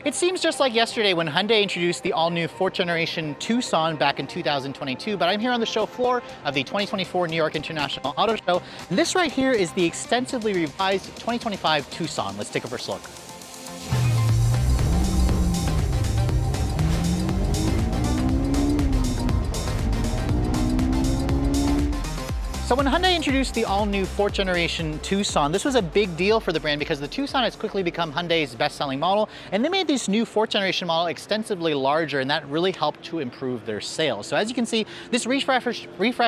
It seems just like yesterday when Hyundai introduced the all-new 4th generation Tucson back in 2022, but I'm here on the show floor of the 2024 New York International Auto Show. And this right here is the extensively revised 2025 Tucson. Let's take a first look. So when Hyundai introduced the all-new 4th generation Tucson, this was a big deal for the brand because the Tucson has quickly become Hyundai's best-selling model, and they made this new 4th generation model extensively larger, and that really helped to improve their sales. So as you can see, this refresh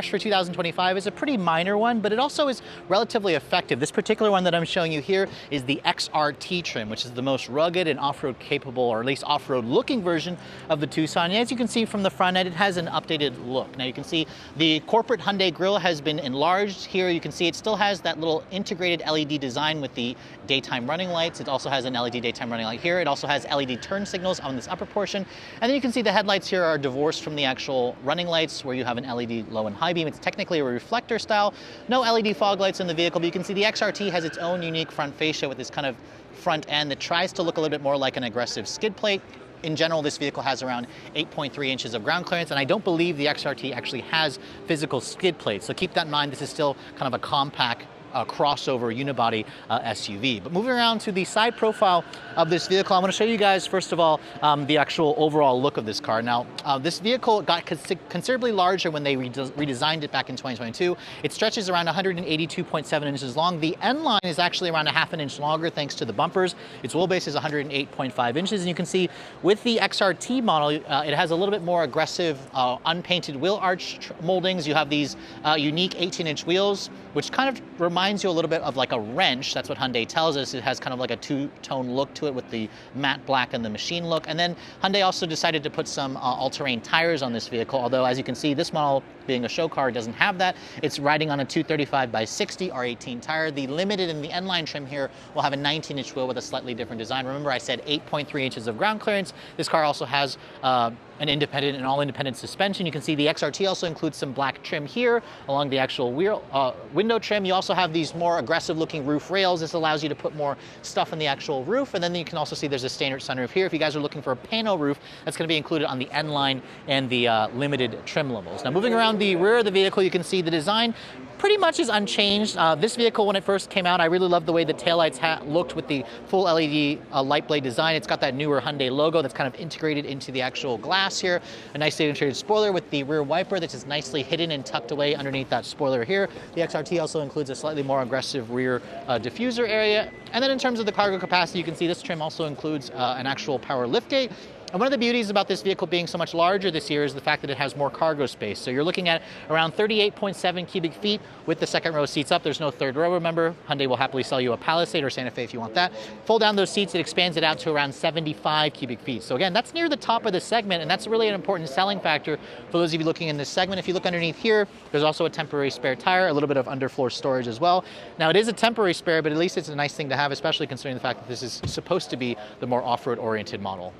for 2025 is a pretty minor one, but it also is relatively effective. This particular one that I'm showing you here is the XRT trim, which is the most rugged and off-road capable, or at least off-road looking version of the Tucson. And as you can see from the front end, it has an updated look. Now you can see the corporate Hyundai grille has been enlarged. Here you can see it still has that little integrated LED design with the daytime running lights. It also has an LED daytime running light here. It also has LED turn signals on this upper portion. And then you can see the headlights here are divorced from the actual running lights where you have an LED low and high beam. It's technically a reflector style. No LED fog lights in the vehicle, but you can see the XRT has its own unique front fascia with this kind of front end that tries to look a little bit more like an aggressive skid plate. In general, this vehicle has around 8.3 inches of ground clearance, and I don't believe the XRT actually has physical skid plates. So keep that in mind. This is still kind of a compact crossover unibody SUV. But moving around to the side profile of this vehicle, I want to show you guys, first of all, the actual overall look of this car. Now, this vehicle got considerably larger when they redesigned it back in 2022. It stretches around 182.7 inches long. The end line is actually around a half an inch longer thanks to the bumpers. Its wheelbase is 108.5 inches. And you can see with the XRT model, it has a little bit more aggressive unpainted wheel arch moldings. You have these unique 18-inch wheels, which kind of reminds you a little bit of like a wrench. That's what Hyundai tells us. It has kind of like a two-tone look to it with the matte black and the machine look. And then Hyundai also decided to put some all-terrain tires on this vehicle, although as you can see, this model being a show car doesn't have that. It's riding on a 235 by 60 R18 tire. The Limited and the N-Line trim here will have a 19-inch wheel with a slightly different design. Remember, I said 8.3 inches of ground clearance. This car also has an independent and all-independent suspension. You can see the XRT also includes some black trim here along the actual window trim. You also have these more aggressive-looking roof rails. This allows you to put more stuff in the actual roof. And then you can also see there's a standard sunroof here. If you guys are looking for a pano roof, that's going to be included on the N-Line and the Limited trim levels. Now, moving around the rear of the vehicle, you can see the design pretty much is unchanged. This vehicle, when it first came out, I really loved the way the taillights looked with the full LED light blade design. It's got that newer Hyundai logo that's kind of integrated into the actual glass here. A nicely integrated spoiler with the rear wiper that's just nicely hidden and tucked away underneath that spoiler here. The XRT also includes a slightly more aggressive rear diffuser area. And then in terms of the cargo capacity, you can see this trim also includes an actual power liftgate. And one of the beauties about this vehicle being so much larger this year is the fact that it has more cargo space. So you're looking at around 38.7 cubic feet with the second row seats up. There's no third row, remember. Hyundai will happily sell you a Palisade or Santa Fe if you want that. Fold down those seats, it expands it out to around 75 cubic feet. So again, that's near the top of the segment, and that's really an important selling factor for those of you looking in this segment. If you look underneath here, there's also a temporary spare tire, a little bit of underfloor storage as well. Now, it is a temporary spare, but at least it's a nice thing to have, especially considering the fact that this is supposed to be the more off-road oriented model.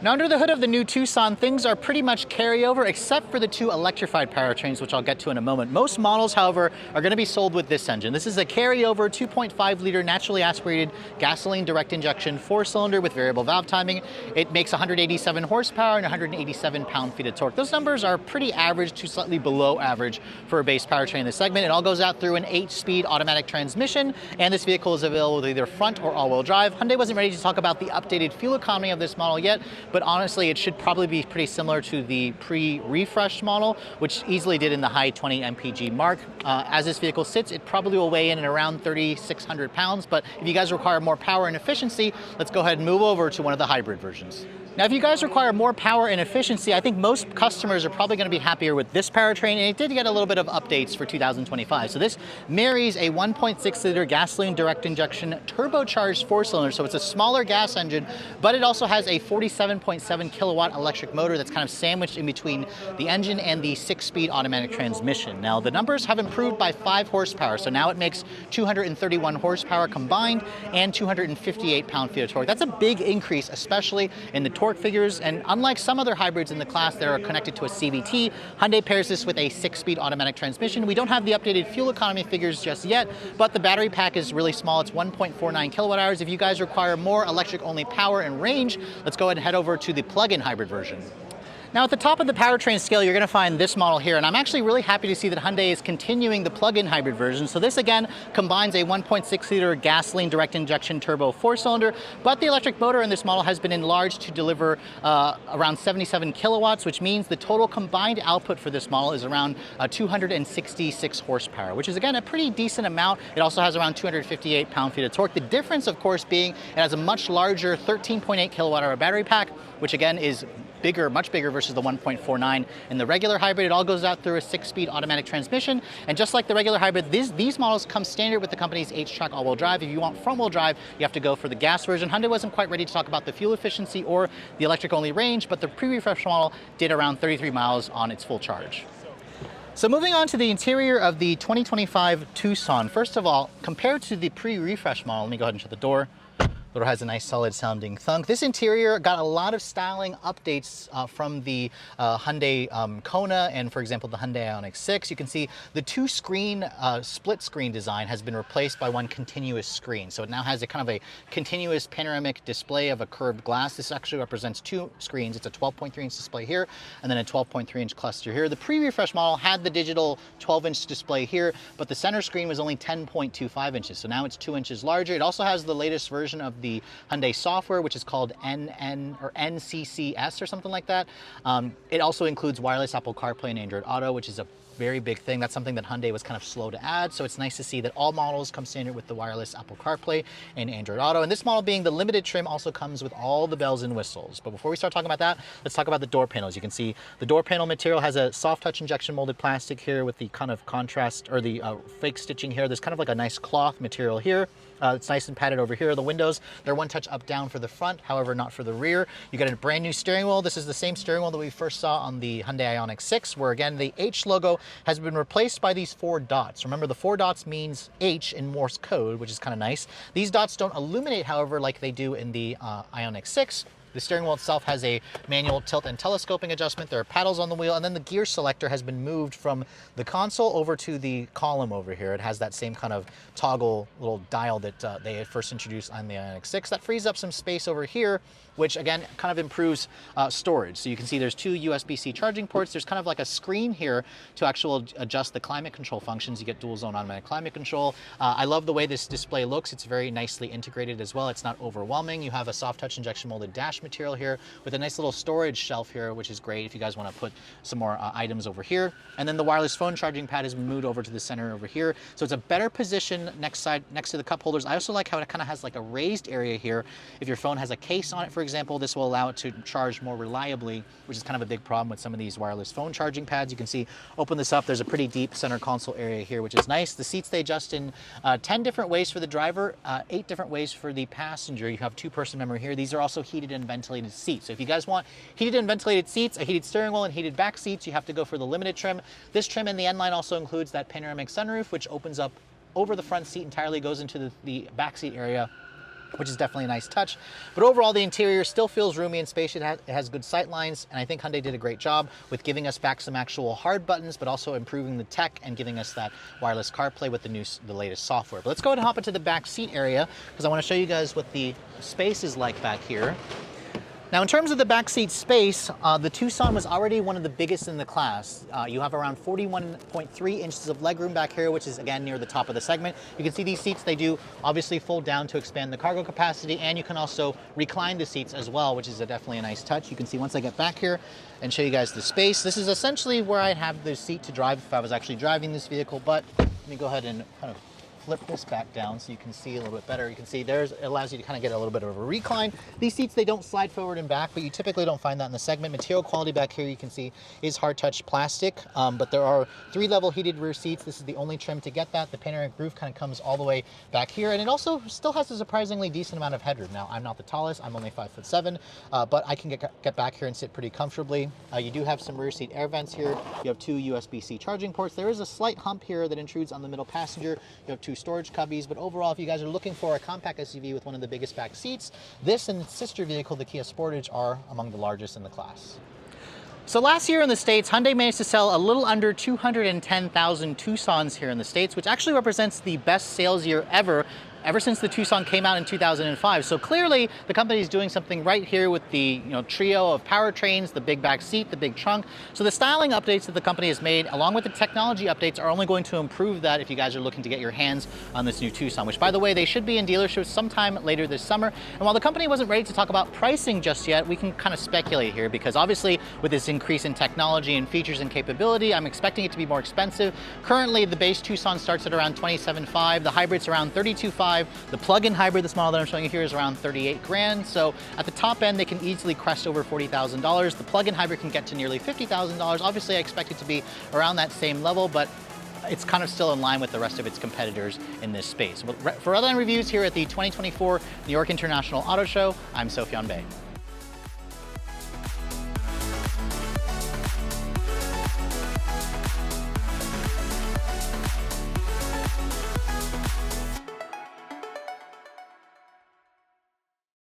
Now, under the hood of the new Tucson, things are pretty much carryover except for the two electrified powertrains, which I'll get to in a moment. Most models, however, are going to be sold with this engine. This is a carryover 2.5-liter naturally aspirated gasoline direct injection 4-cylinder with variable valve timing. It makes 187 horsepower and 187 pound-feet of torque. Those numbers are pretty average to slightly below average for a base powertrain in this segment. It all goes out through an 8-speed automatic transmission, and this vehicle is available with either front or all-wheel drive. Hyundai wasn't ready to talk about the updated fuel economy of this model yet, but honestly, it should probably be pretty similar to the pre-refresh model, which easily did in the high 20 mpg mark. As this vehicle sits, it probably will weigh in at around 3,600 pounds, but if you guys require more power and efficiency, let's go ahead and move over to one of the hybrid versions. Now, if you guys require more power and efficiency, I think most customers are probably going to be happier with this powertrain, and it did get a little bit of updates for 2025. So this marries a 1.6-liter gasoline direct injection turbocharged 4-cylinder, so it's a smaller gas engine, but it also has a 47.7 kilowatt electric motor that's kind of sandwiched in between the engine and the 6-speed automatic transmission. Now, the numbers have improved by 5 horsepower, so now it makes 231 horsepower combined and 258 pound-feet of torque. That's a big increase, especially in the torque figures, and unlike some other hybrids in the class that are connected to a CVT, Hyundai pairs this with a 6-speed automatic transmission. We don't have the updated fuel economy figures just yet, but the battery pack is really small. It's 1.49 kilowatt hours. If you guys require more electric-only power and range, let's go ahead and head over to the plug-in hybrid version. Now at the top of the powertrain scale, you're going to find this model here, and I'm actually really happy to see that Hyundai is continuing the plug-in hybrid version. So this again combines a 1.6-liter gasoline direct injection turbo 4-cylinder, but the electric motor in this model has been enlarged to deliver around 77 kilowatts, which means the total combined output for this model is around 266 horsepower, which is again a pretty decent amount. It also has around 258 pound-feet of torque. The difference, of course, being it has a much larger 13.8 kilowatt-hour battery pack, which again is bigger, much bigger versus the 1.49 in the regular hybrid. It all goes out through a 6-speed automatic transmission. And just like the regular hybrid, these models come standard with the company's H-Track all-wheel drive. If you want front-wheel drive, you have to go for the gas version. Hyundai wasn't quite ready to talk about the fuel efficiency or the electric-only range, but the pre-refresh model did around 33 miles on its full charge. So moving on to the interior of the 2025 Tucson. First of all, compared to the pre-refresh model, let me go ahead and shut the door. The door has a nice solid sounding thunk. This interior got a lot of styling updates from the Hyundai Kona and, for example, the Hyundai Ioniq 6. You can see the two-screen split screen design has been replaced by one continuous screen. So it now has a kind of a continuous panoramic display of a curved glass. This actually represents two screens. It's a 12.3-inch display here and then a 12.3-inch cluster here. The pre-refresh model had the digital 12-inch display here, but the center screen was only 10.25 inches. So now it's 2 inches larger. It also has the latest version of the Hyundai software, which is called NCCS or something like that. It also includes wireless Apple CarPlay and Android Auto, which is a very big thing. That's something that Hyundai was kind of slow to add. So it's nice to see that all models come standard with the wireless Apple CarPlay and Android Auto. And this model, being the limited trim, also comes with all the bells and whistles. But before we start talking about that, let's talk about the door panels. You can see the door panel material has a soft touch injection molded plastic here with the kind of contrast or the fake stitching here. There's kind of like a nice cloth material here. It's nice and padded over here. The windows, they're one touch up down for the front, however not for the rear. You got a brand new steering wheel. This is the same steering wheel that we first saw on the Hyundai Ioniq 6, where again the H logo has been replaced by these 4 dots. Remember, the 4 dots means H in Morse code, which is kind of nice. These dots don't illuminate, however, like they do in the Ioniq 6. The steering wheel itself has a manual tilt and telescoping adjustment. There are paddles on the wheel, and then the gear selector has been moved from the console over to the column over here. It has that same kind of toggle little dial that they had first introduced on the Ioniq 6. That frees up some space over here, which again kind of improves storage. So you can see there's 2 USB-C charging ports. There's kind of like a screen here to actually adjust the climate control functions. You get dual zone automatic climate control. I love the way this display looks. It's very nicely integrated as well. It's not overwhelming. You have a soft touch injection molded dash material here with a nice little storage shelf here, which is great if you guys want to put some more items over here. And then the wireless phone charging pad has been moved over to the center over here. So it's a better position next to the cup holders. I also like how it kind of has like a raised area here. If your phone has a case on it, for example, this will allow it to charge more reliably, which is kind of a big problem with some of these wireless phone charging pads. You can see, open this up, there's a pretty deep center console area here, which is nice. The seats, they adjust in 10 different ways for the driver, 8 different ways for the passenger. You have 2-person memory here. These are also heated and ventilated seats. So if you guys want heated and ventilated seats, a heated steering wheel, and heated back seats, you have to go for the limited trim. This trim in the N line also includes that panoramic sunroof, which opens up over the front seat entirely, goes into the back seat area, which is definitely a nice touch. But overall, the interior still feels roomy and spacious. It has good sight lines, and I think Hyundai did a great job with giving us back some actual hard buttons, but also improving the tech and giving us that wireless CarPlay with the latest software. But let's go ahead and hop into the back seat area, because I want to show you guys what the space is like back here. Now, in terms of the backseat space, the Tucson was already one of the biggest in the class. You have around 41.3 inches of legroom back here, which is again near the top of the segment. You can see these seats, they do obviously fold down to expand the cargo capacity, and you can also recline the seats as well, which is definitely a nice touch. You can see once I get back here and show you guys the space, this is essentially where I'd have the seat to drive if I was actually driving this vehicle, but let me go ahead and kind of flip this back down so you can see a little bit better. You can see it allows you to kind of get a little bit of a recline. These seats, they don't slide forward and back, but you typically don't find that in the segment. Material quality back here, you can see, is hard touch plastic, but there are 3-level heated rear seats. This is the only trim to get that. The panoramic roof kind of comes all the way back here, and it also still has a surprisingly decent amount of headroom. Now, I'm not the tallest, I'm only 5'7", but I can get back here and sit pretty comfortably. You do have some rear seat air vents here. You have 2 USB-C charging ports. There is a slight hump here that intrudes on the middle passenger. You have 2 storage cubbies, but overall, if you guys are looking for a compact SUV with one of the biggest back seats, this and its sister vehicle, the Kia Sportage, are among the largest in the class. So last year in the States, Hyundai managed to sell a little under 210,000 Tucsons here in the States, which actually represents the best sales year ever since the Tucson came out in 2005. So clearly the company is doing something right here with the trio of powertrains, the big back seat, the big trunk. So the styling updates that the company has made, along with the technology updates, are only going to improve that if you guys are looking to get your hands on this new Tucson, which, by the way, they should be in dealerships sometime later this summer. And while the company wasn't ready to talk about pricing just yet, we can kind of speculate here, because obviously with this increase in technology and features and capability, I'm expecting it to be more expensive. Currently, the base Tucson starts at around $27,500. The hybrid's around $32,500. The plug-in hybrid, this model that I'm showing you here, is around 38 grand. So at the top end, they can easily crest over $40,000. The plug-in hybrid can get to nearly $50,000. Obviously, I expect it to be around that same level, but it's kind of still in line with the rest of its competitors in this space. For Redline Reviews here at the 2024 New York International Auto Show, I'm Sofyan Bey.